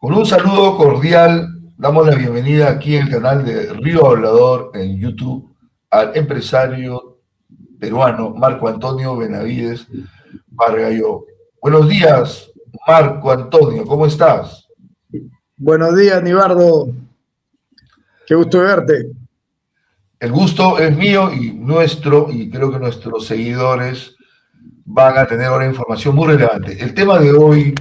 Con un saludo cordial, damos la bienvenida aquí en el canal de Río Hablador en YouTube al empresario peruano Marco Antonio Benavides Bargallo. Buenos días, Marco Antonio, ¿cómo estás? Buenos días, Nibardo. Qué gusto verte. El gusto es mío y nuestro, y creo que nuestros seguidores van a tener ahora información muy relevante. El tema de hoy,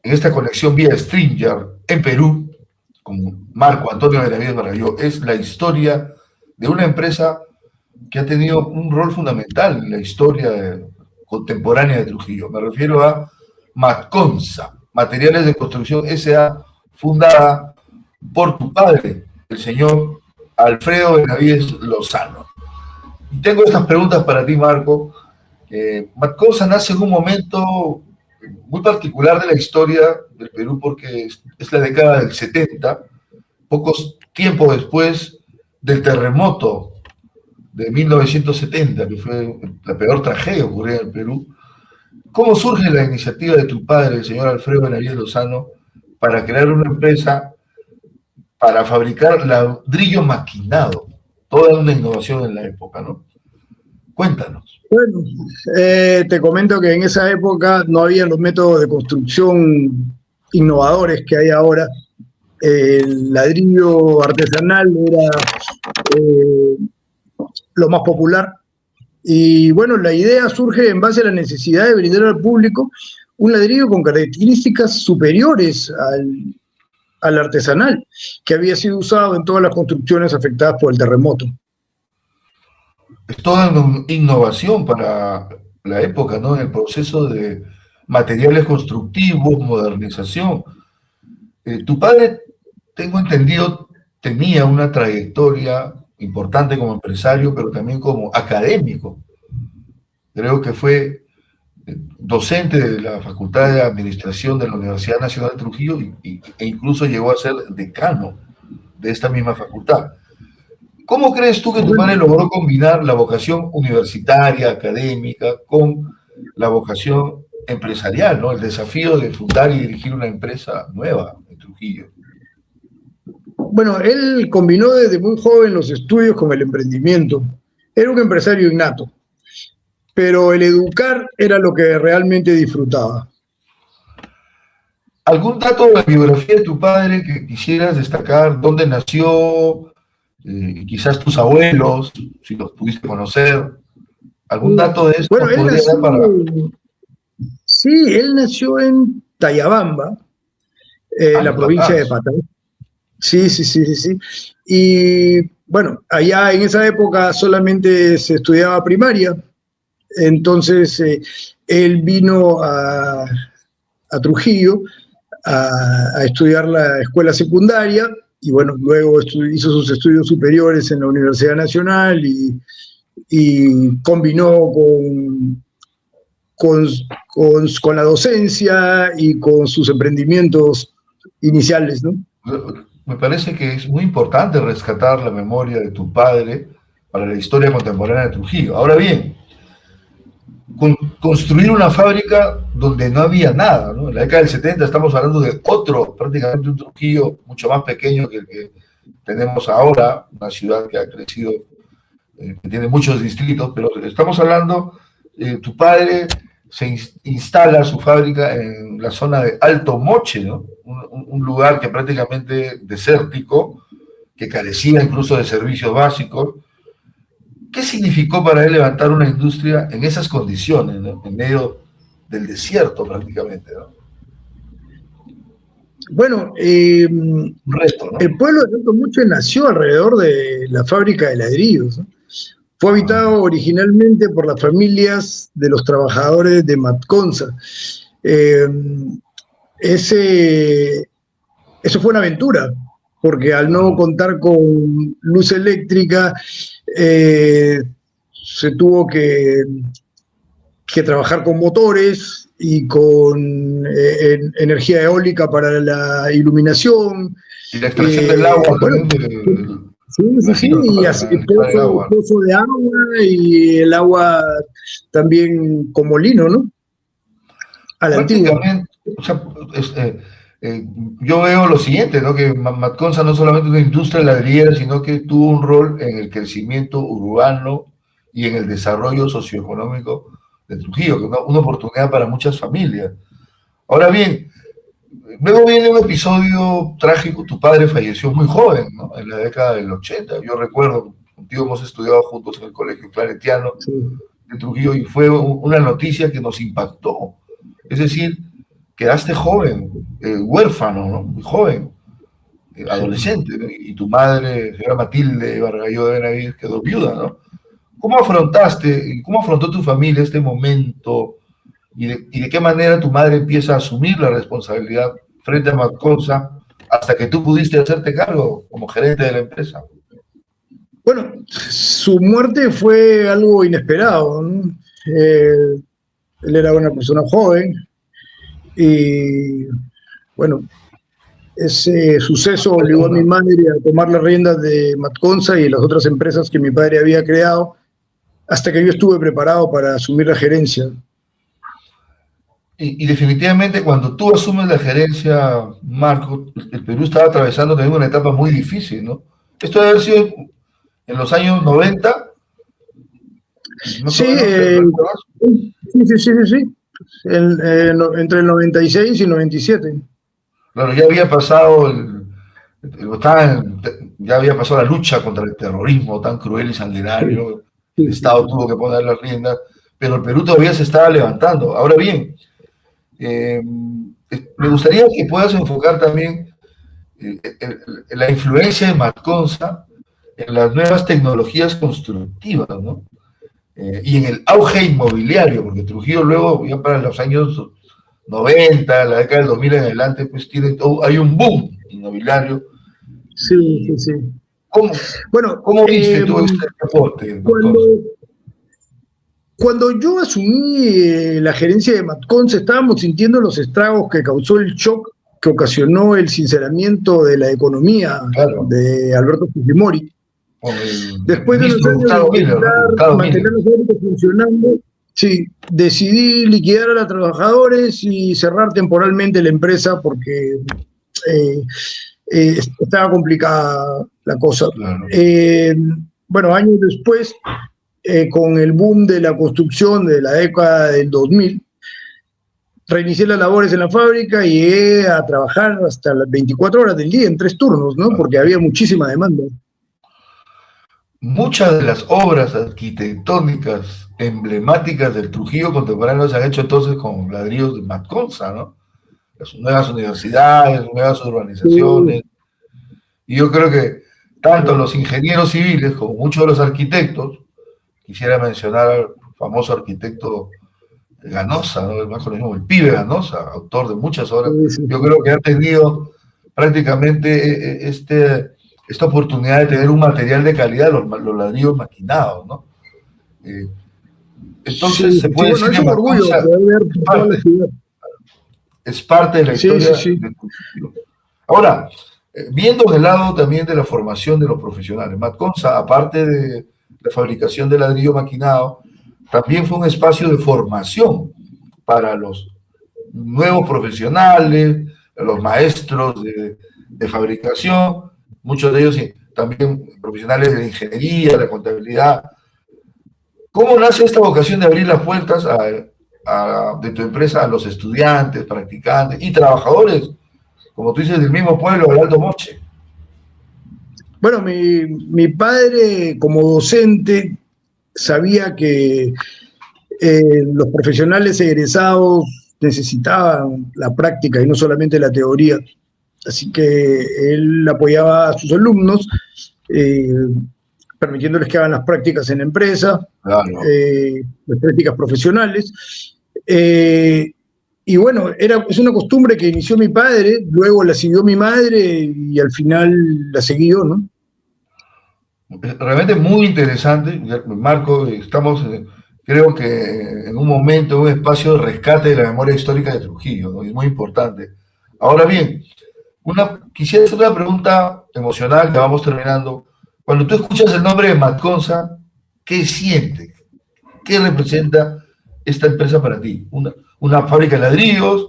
en esta conexión vía Stringer en Perú, con Marco Antonio Benavides Bargallo, es la historia de una empresa que ha tenido un rol fundamental en la historia contemporánea de Trujillo. Me refiero a Matconsa, Materiales de Construcción S.A., fundada por tu padre, el señor Alfredo Benavides Lozano. Y tengo estas preguntas para ti, Marco. Matconsa nace en un momento muy particular de la historia del Perú porque es la década del 70, pocos tiempo después del terremoto de 1970, que fue la peor tragedia ocurrida en el Perú. ¿Cómo surge la iniciativa de tu padre, el señor Alfredo Benavides Lozano, para crear una empresa para fabricar ladrillo maquinado? Toda una innovación en la época, ¿no? Cuéntanos. Bueno, te comento que en esa época no había los métodos de construcción innovadores que hay ahora. El ladrillo artesanal era lo más popular. Y bueno, la idea surge en base a la necesidad de brindar al público un ladrillo con características superiores al artesanal, que había sido usado en todas las construcciones afectadas por el terremoto. Es toda una innovación para la época, ¿no? En el proceso de materiales constructivos, modernización. Tu padre, tengo entendido, tenía una trayectoria importante como empresario, pero también como académico. Creo que fue docente de la Facultad de Administración de la Universidad Nacional de Trujillo e incluso llegó a ser decano de esta misma facultad. ¿Cómo crees tú que tu padre logró combinar la vocación universitaria, académica, con la vocación empresarial, ¿no? El desafío de fundar y dirigir una empresa nueva en Trujillo. Bueno, él combinó desde muy joven los estudios con el emprendimiento. Era un empresario innato, pero el educar era lo que realmente disfrutaba. ¿Algún dato de la biografía de tu padre que quisieras destacar? ¿Dónde nació? Quizás tus abuelos, si los pudiste conocer. ¿Algún dato de eso? Bueno, él nació, sí, él nació en Tayabamba, la provincia de Patay. Sí. Y bueno, allá en esa época solamente se estudiaba primaria, entonces él vino a Trujillo a estudiar la escuela secundaria y bueno, luego hizo sus estudios superiores en la Universidad Nacional y combinó con la docencia y con sus emprendimientos iniciales, ¿no? Me parece que es muy importante rescatar la memoria de tu padre para la historia contemporánea de Trujillo. Ahora bien, construir una fábrica donde no había nada, ¿no? En la década del 70 estamos hablando de prácticamente un Trujillo mucho más pequeño que el que tenemos ahora, una ciudad que ha crecido, que tiene muchos distritos, pero estamos hablando, tu padre se instala su fábrica en la zona de Alto Moche, ¿no? Un lugar que prácticamente desértico, que carecía incluso de servicios básicos. ¿Qué significó para él levantar una industria en esas condiciones, ¿no? En medio del desierto prácticamente, ¿no? Bueno, un reto, ¿no? El pueblo de Alto Moche nació alrededor de la fábrica de ladrillos, ¿no? Fue habitado originalmente por las familias de los trabajadores de Matconsa. Eso fue una aventura, porque al no contar con luz eléctrica, se tuvo que trabajar con motores y con energía eólica para la iluminación. Y la extracción del agua también. Sí, y así pozo de agua y el agua también con molino, ¿no? A la antigua. O sea, Yo veo lo siguiente, ¿no? Que Matconsa no solamente es una industria ladrillera, sino que tuvo un rol en el crecimiento urbano y en el desarrollo socioeconómico de Trujillo, que es una oportunidad para muchas familias. Ahora bien, luego viene un episodio trágico. Tu padre falleció muy joven, ¿no? En la década del 80. Yo recuerdo, contigo hemos estudiado juntos en el colegio claretiano de Trujillo y fue una noticia que nos impactó. Es decir, quedaste joven, huérfano, ¿no? Muy joven, adolescente, ¿no? Y tu madre, señora Matilde Bargalló de Benavides, quedó viuda, ¿no? ¿Cómo afrontó tu familia este momento y de qué manera tu madre empieza a asumir la responsabilidad frente a Matconsa hasta que tú pudiste hacerte cargo como gerente de la empresa? Bueno, su muerte fue algo inesperado, ¿no? Él era una persona joven y, bueno, ese suceso obligó a mi madre a tomar las riendas de Matconsa y las otras empresas que mi padre había creado hasta que yo estuve preparado para asumir la gerencia. Y definitivamente cuando tú asumes la gerencia, Marco, el Perú estaba atravesando también una etapa muy difícil, ¿no? Esto debe haber sido en los años 90. ¿No? Sí, sí. Entre el 96 y el 97. Claro, ya había pasado ya había pasado la lucha contra el terrorismo tan cruel y sanguinario. El Estado tuvo que poner las riendas, pero el Perú todavía se estaba levantando. Ahora bien, me gustaría que puedas enfocar también la influencia de Matconsa en las nuevas tecnologías constructivas, ¿no? Y en el auge inmobiliario, porque Trujillo luego, ya para los años 90, la década del 2000 en adelante, pues hay un boom inmobiliario. Sí. ¿Cómo viste tú este aporte? Cuando yo asumí la gerencia de Matconsa, estábamos sintiendo los estragos que causó el shock que ocasionó el sinceramiento de la economía de Alberto Fujimori. Después de los años de intentar mantener las fábricas funcionando, sí, decidí liquidar a los trabajadores y cerrar temporalmente la empresa porque estaba complicada la cosa. Claro. Bueno, años después, con el boom de la construcción de la década del 2000, reinicié las labores en la fábrica y llegué a trabajar hasta las 24 horas del día en 3 turnos, ¿no? Porque había muchísima demanda. Muchas de las obras arquitectónicas emblemáticas del Trujillo contemporáneo se han hecho entonces con ladrillos de Matconsa, ¿no? Las nuevas universidades, nuevas urbanizaciones. Y yo creo que tanto los ingenieros civiles como muchos de los arquitectos, quisiera mencionar al famoso arquitecto Ganosa, ¿no? El pibe Ganosa, autor de muchas obras, yo creo que ha tenido prácticamente esta oportunidad de tener un material de calidad, los ladrillos maquinados, ¿no? Entonces se puede decir que Matconsa es parte de la historia de Trujillo. Ahora, viendo el lado también de la formación de los profesionales, Matconsa, aparte de la fabricación de ladrillo maquinado, también fue un espacio de formación para los nuevos profesionales, los maestros de fabricación, muchos de ellos también profesionales de la ingeniería, de la contabilidad. ¿Cómo nace esta vocación de abrir las puertas de tu empresa a los estudiantes, practicantes y trabajadores, como tú dices, del mismo pueblo, del Alto Moche? Bueno, mi padre como docente sabía que los profesionales egresados necesitaban la práctica y no solamente la teoría. Así que él apoyaba a sus alumnos, permitiéndoles que hagan las prácticas en la empresa, las prácticas profesionales. Y bueno, es una costumbre que inició mi padre, luego la siguió mi madre y al final la seguí yo, ¿no? Realmente muy interesante, Marco. Estamos, creo que en un momento, un espacio de rescate de la memoria histórica de Trujillo, ¿no? Es muy importante. Ahora bien, quisiera hacer una pregunta emocional, que vamos terminando. Cuando tú escuchas el nombre de Matconsa, ¿qué sientes? ¿Qué representa esta empresa para ti? Una fábrica de ladrillos,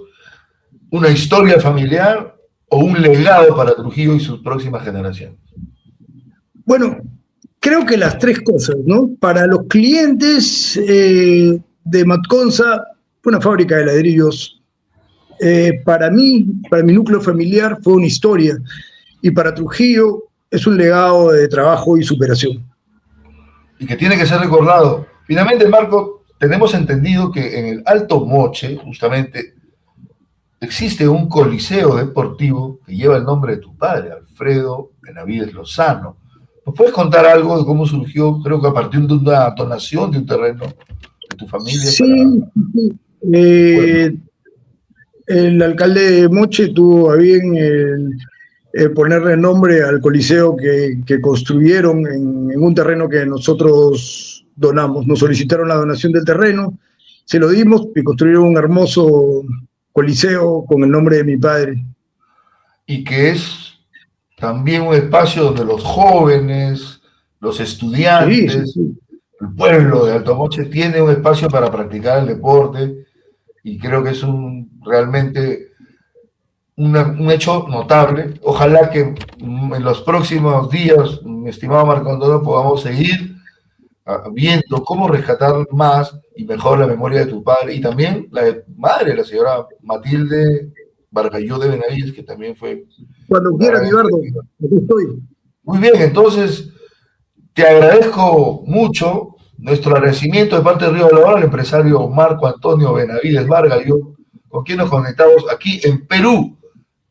una historia familiar o un legado para Trujillo y sus próximas generaciones? Bueno, creo que las tres cosas, ¿no? Para los clientes de Matconsa, fue una fábrica de ladrillos. Para mí, para mi núcleo familiar, fue una historia. Y para Trujillo, es un legado de trabajo y superación. Y que tiene que ser recordado. Finalmente, Marco, tenemos entendido que en el Alto Moche, justamente, existe un coliseo deportivo que lleva el nombre de tu padre, Alfredo Benavides Lozano. ¿Nos puedes contar algo de cómo surgió, creo que a partir de una donación de un terreno de tu familia? Sí, sí. El alcalde de Moche tuvo a bien ponerle nombre al coliseo que construyeron en un terreno que nosotros donamos. Nos solicitaron la donación del terreno, se lo dimos y construyeron un hermoso coliseo con el nombre de mi padre. Y que es también un espacio donde los jóvenes, los estudiantes, Sí, sí, sí. el pueblo de Alto Moche tiene un espacio para practicar el deporte, y creo que es realmente un hecho notable. Ojalá que en los próximos días, mi estimado Marco Antonio, podamos seguir viendo cómo rescatar más y mejor la memoria de tu padre y también la de tu madre, la señora Matilde Bargalló de Benavides, que también fue Cuando una quieran, gran Eduardo, emprendedora. aquí estoy. Muy bien, entonces te agradezco mucho. Nuestro agradecimiento de parte de Río Valor al empresario Marco Antonio Benavides Bargalló, con quien nos conectamos aquí en Perú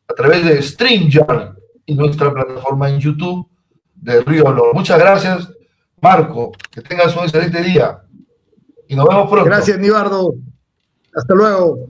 a través de StreamYard y nuestra plataforma en YouTube de Río Valor. Muchas gracias, Marco. Que tengas un excelente día y nos vemos pronto. Gracias, Nibardo. Hasta luego.